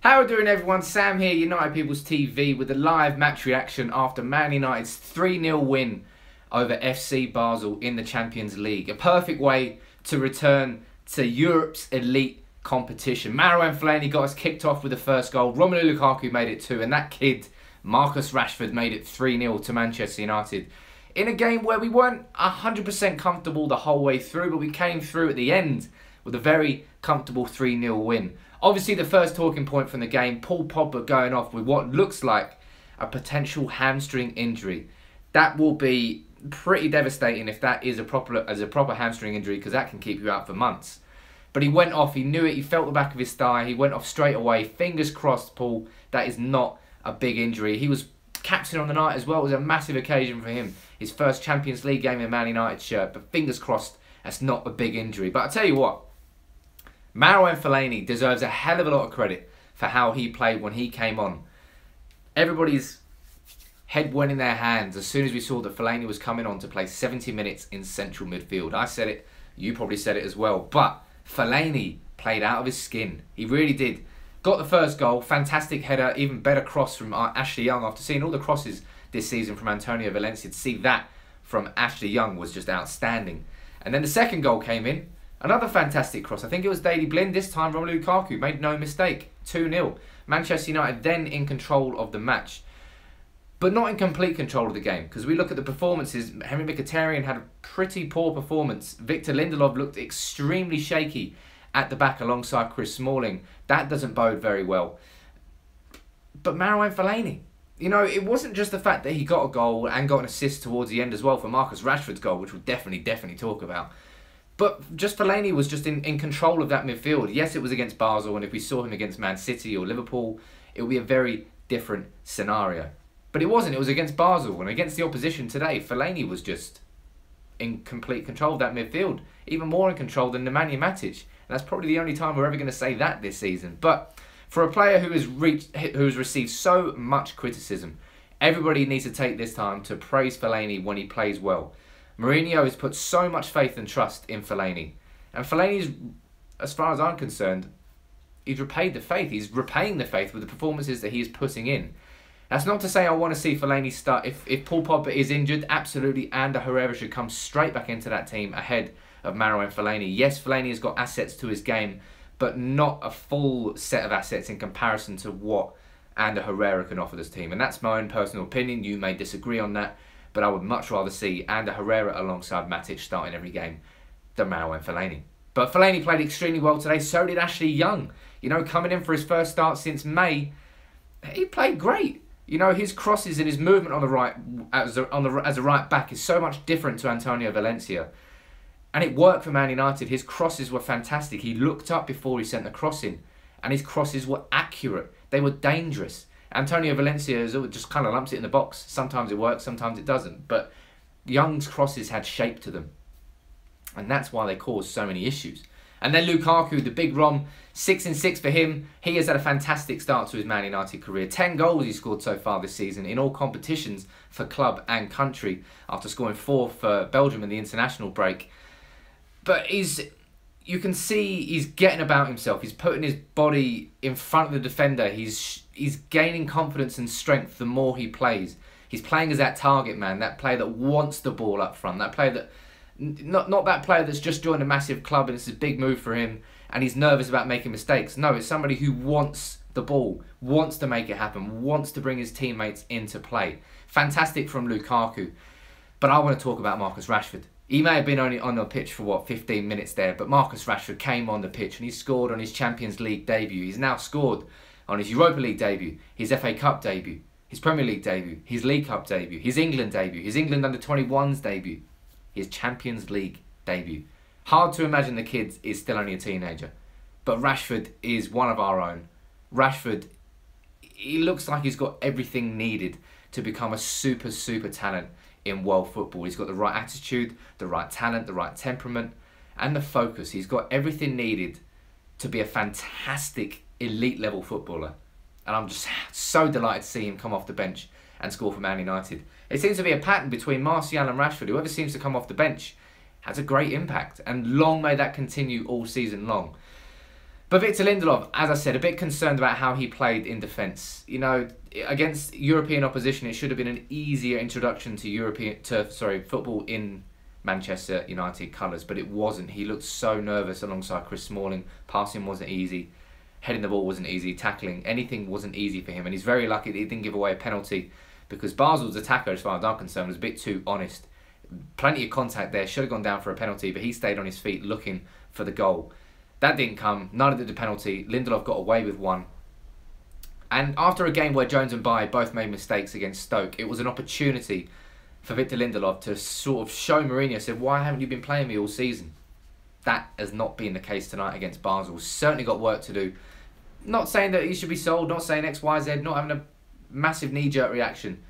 How are we doing, everyone? Sam here, United People's TV, with a live match reaction after Man United's 3-0 win over FC Basel in the Champions League. A perfect way to return to Europe's elite competition. Marouane Fellaini got us kicked off with the first goal. Romelu Lukaku made it 2, and that kid, Marcus Rashford, made it 3-0 to Manchester United. In a game where we weren't 100% comfortable the whole way through, but we came through at the end with a very comfortable 3-0 win. Obviously, the first talking point from the game, Paul Pogba going off with what looks like a potential hamstring injury. That will be pretty devastating if that is a proper hamstring injury, because that can keep you out for months. But he went off, he knew it, he felt the back of his thigh, he went off straight away. Fingers crossed, Paul, that is not a big injury. He was captain on the night as well. It was a massive occasion for him. His first Champions League game in a Man United shirt, but fingers crossed that's not a big injury. But I'll tell you what, Marouane Fellaini deserves a hell of a lot of credit for how he played when he came on. Everybody's head went in their hands as soon as we saw that Fellaini was coming on to play 70 minutes in central midfield. I said it, you probably said it as well, but Fellaini played out of his skin. He really did. Got the first goal, fantastic header, even better cross from Ashley Young. After seeing all the crosses this season from Antonio Valencia, to see that from Ashley Young was just outstanding. And then the second goal came in. Another fantastic cross. I think it was Daily Blind. This time Romelu Lukaku made no mistake. 2-0. Manchester United then in control of the match. But not in complete control of the game. Because we look at the performances. Henry Mkhitaryan had a pretty poor performance. Victor Lindelof looked extremely shaky at the back alongside Chris Smalling. That doesn't bode very well. But Marouane Fellaini, you know, it wasn't just the fact that he got a goal and got an assist towards the end as well for Marcus Rashford's goal, which we'll definitely talk about. But just Fellaini was just in control of that midfield. Yes, it was against Basel, and if we saw him against Man City or Liverpool, it would be a very different scenario. But it wasn't. It was against Basel, and against the opposition today, Fellaini was just in complete control of that midfield. Even more in control than Nemanja Matic. And that's probably the only time we're ever going to say that this season. But for a player who has received so much criticism, everybody needs to take this time to praise Fellaini when he plays well. Mourinho has put so much faith and trust in Fellaini. And Fellaini's, as far as I'm concerned, he's repaid the faith. He's repaying the faith with the performances that he's putting in. That's not to say I want to see Fellaini start. If Paul Pogba is injured, absolutely Ander Herrera should come straight back into that team ahead of Marouane Fellaini. Yes, Fellaini has got assets to his game, but not a full set of assets in comparison to what Ander Herrera can offer this team. And that's my own personal opinion. You may disagree on that. But I would much rather see Ander Herrera alongside Matic starting every game than Marouane Fellaini. But Fellaini played extremely well today. So did Ashley Young. You know, coming in for his first start since May, he played great. You know, his crosses and his movement on the right as a right back is so much different to Antonio Valencia. And it worked for Man United. His crosses were fantastic. He looked up before he sent the cross in. And his crosses were accurate. They were dangerous. Antonio Valencia just kind of lumps it in the box. Sometimes it works, sometimes it doesn't. But Young's crosses had shape to them. And that's why they caused so many issues. And then Lukaku, the big Rom, 6 in 6 for him. He has had a fantastic start to his Man United career. 10 goals he scored so far this season in all competitions for club and country, after scoring 4 for Belgium in the international break. But you can see he's getting about himself. He's putting his body in front of the defender. He's gaining confidence and strength the more he plays. He's playing as that target man, that player that wants the ball up front, that player that not that player that's just joined a massive club and it's a big move for him and he's nervous about making mistakes. No, it's somebody who wants the ball, wants to make it happen, wants to bring his teammates into play. Fantastic from Lukaku. But I want to talk about Marcus Rashford. He may have been only on the pitch for, what, 15 minutes there, but Marcus Rashford came on the pitch and he scored on his Champions League debut. He's now scored on his Europa League debut, his FA Cup debut, his Premier League debut, his League Cup debut, his England debut, his England under-21s debut, his Champions League debut. Hard to imagine the kid is still only a teenager, but Rashford is one of our own. Rashford, he looks like he's got everything needed to become a super talent in world football. He's got the right attitude, the right talent, the right temperament, and the focus. He's got everything needed to be a fantastic elite level footballer. And I'm just so delighted to see him come off the bench and score for Man United. It seems to be a pattern between Martial and Rashford. Whoever seems to come off the bench has a great impact, and long may that continue all season long. But Victor Lindelof, as I said, a bit concerned about how he played in defence. You know, against European opposition, it should have been an easier introduction to football in Manchester United colours, but it wasn't. He looked so nervous alongside Chris Smalling. Passing wasn't easy, heading the ball wasn't easy, tackling, anything wasn't easy for him. And he's very lucky that he didn't give away a penalty, because Basel's attacker, as far as I'm concerned, was a bit too honest. Plenty of contact there, should have gone down for a penalty, but he stayed on his feet looking for the goal. That didn't come, neither did the penalty. Lindelof got away with one. And after a game where Jones and Bailly both made mistakes against Stoke, it was an opportunity for Victor Lindelof to sort of show Mourinho, said, why haven't you been playing me all season? That has not been the case tonight against Basel. Certainly got work to do. Not saying that he should be sold, not saying X, Y, Z, not having a massive knee-jerk reaction.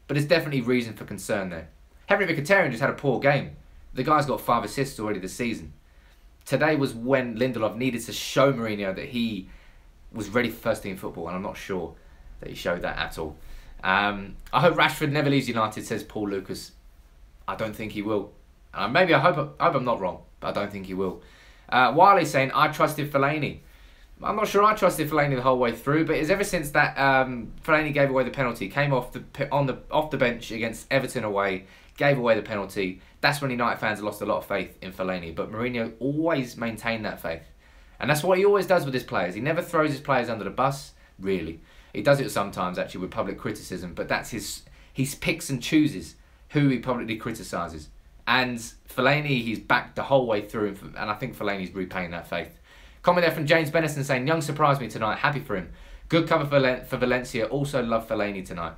But there's definitely reason for concern there. Henry Mkhitaryan just had a poor game. The guy's got 5 assists already this season. Today was when Lindelof needed to show Mourinho that he was ready for first team football, and I'm not sure that he showed that at all. I hope Rashford never leaves United, says Paul Lucas. I don't think he will. I hope I'm not wrong, but I don't think he will. Wiley's saying, I trusted Fellaini. I'm not sure I trusted Fellaini the whole way through, but it's ever since that Fellaini gave away the penalty, came off the bench against Everton away, gave away the penalty. That's when United fans have lost a lot of faith in Fellaini. But Mourinho always maintained that faith. And that's what he always does with his players. He never throws his players under the bus, really. He does it sometimes, actually, with public criticism. But that's he picks and chooses who he publicly criticises. And Fellaini, he's backed the whole way through. And I think Fellaini's repaying that faith. Comment there from James Bennison saying, Young surprised me tonight. Happy for him. Good cover for Valencia. Also love Fellaini tonight.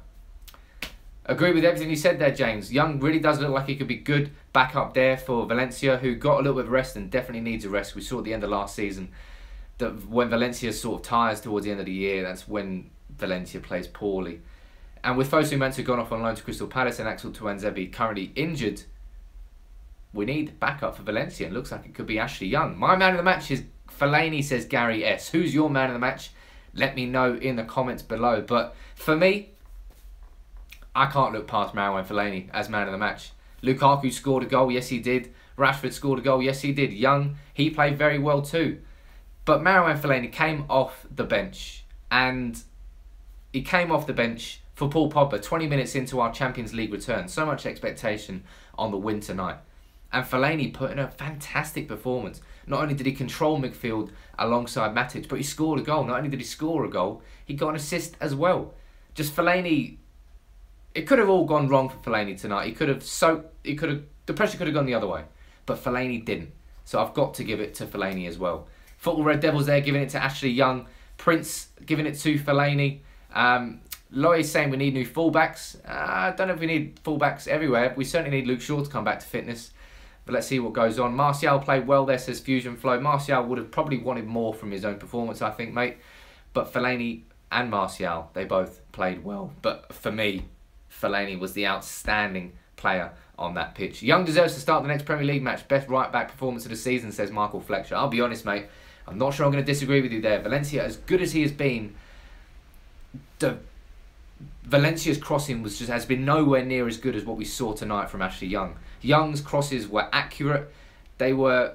Agree with everything you said there, James. Young really does look like he could be good back up there for Valencia, who got a little bit of rest and definitely needs a rest. We saw at the end of last season that when Valencia sort of tires towards the end of the year, that's when Valencia plays poorly. And with Fosu Mensah gone off on loan to Crystal Palace and Axel Tuanzebe currently injured, we need backup for Valencia. It looks like it could be Ashley Young. My man of the match is Fellaini, says Gary S. Who's your man of the match? Let me know in the comments below. But for me, I can't look past Marouane Fellaini as man of the match. Lukaku scored a goal, yes he did. Rashford scored a goal, yes he did. Young, he played very well too. But Marouane Fellaini came off the bench, and he came off the bench for Paul Pogba 20 minutes into our Champions League return. So much expectation on the win tonight. And Fellaini put in a fantastic performance. Not only did he control midfield alongside Matic, but he scored a goal. Not only did he score a goal, he got an assist as well. Just Fellaini, it could have all gone wrong for Fellaini tonight. The pressure could have gone the other way. But Fellaini didn't. So I've got to give it to Fellaini as well. Football Red Devils there giving it to Ashley Young. Prince giving it to Fellaini. Loy's saying we need new fullbacks. I don't know if we need fullbacks everywhere. We certainly need Luke Shaw to come back to fitness. But let's see what goes on. Martial played well there, says Fusion Flow. Martial would have probably wanted more from his own performance, I think, mate. But Fellaini and Martial, they both played well. But for me, Fellaini was the outstanding player on that pitch. Young deserves to start the next Premier League match. Best right-back performance of the season, says Michael Fletcher. I'll be honest, mate. I'm not sure I'm going to disagree with you there. Valencia, as good as he has been, Valencia's crossing has been nowhere near as good as what we saw tonight from Ashley Young. Young's crosses were accurate. They were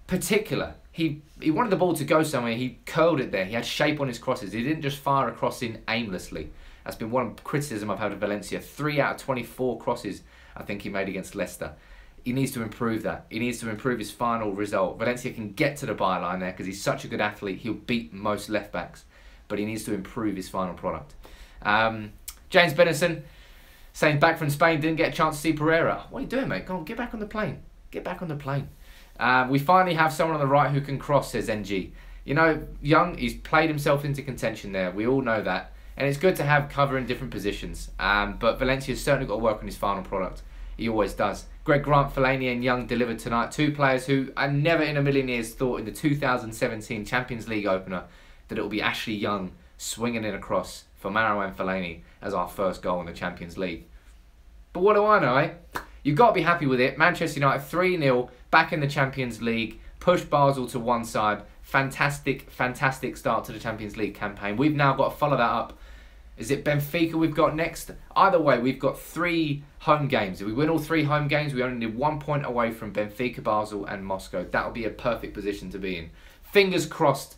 particular. He wanted the ball to go somewhere. He curled it there. He had shape on his crosses. He didn't just fire a cross in aimlessly. That's been one criticism I've had of Valencia. 3 out of 24 crosses I think he made against Leicester. He needs to improve that. He needs to improve his final result. Valencia can get to the byline there because he's such a good athlete. He'll beat most left-backs. But he needs to improve his final product. James Bennison saying back from Spain, didn't get a chance to see Pereira. What are you doing, mate? Go on, get back on the plane. Get back on the plane. We finally have someone on the right who can cross, says NG. You know, Young, he's played himself into contention there. We all know that. And it's good to have cover in different positions. But Valencia's certainly got to work on his final product. He always does. Greg Grant, Fellaini and Young delivered tonight. 2 players who I never in a million years thought in the 2017 Champions League opener that it will be Ashley Young swinging in across for Marouane Fellaini as our first goal in the Champions League. But what do I know, eh? You've got to be happy with it. Manchester United 3-0 back in the Champions League. Push Basel to one side. Fantastic, fantastic start to the Champions League campaign. We've now got to follow that up. Is it Benfica we've got next? Either way, we've got 3 home games. If we win all 3 home games, we only need 1 point away from Benfica, Basel and Moscow. That'll be a perfect position to be in. fingers crossed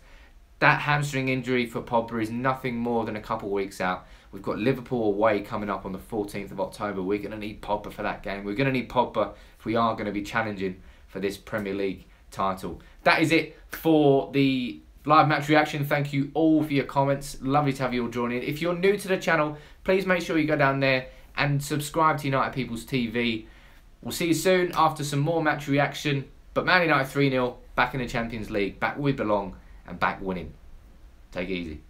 that hamstring injury for Pogba is nothing more than a couple of weeks out. We've got Liverpool away coming up on the 14th of October. We're going to need Pogba for that game. We're going to need Pogba if we are going to be challenging for this Premier League title. That is it for the live match reaction. Thank you all for your comments. Lovely to have you all join in. If you're new to the channel, please make sure you go down there and subscribe to United People's TV. We'll see you soon after some more match reaction. But Man United 3-0, back in the Champions League, back where we belong and back winning. Take it easy.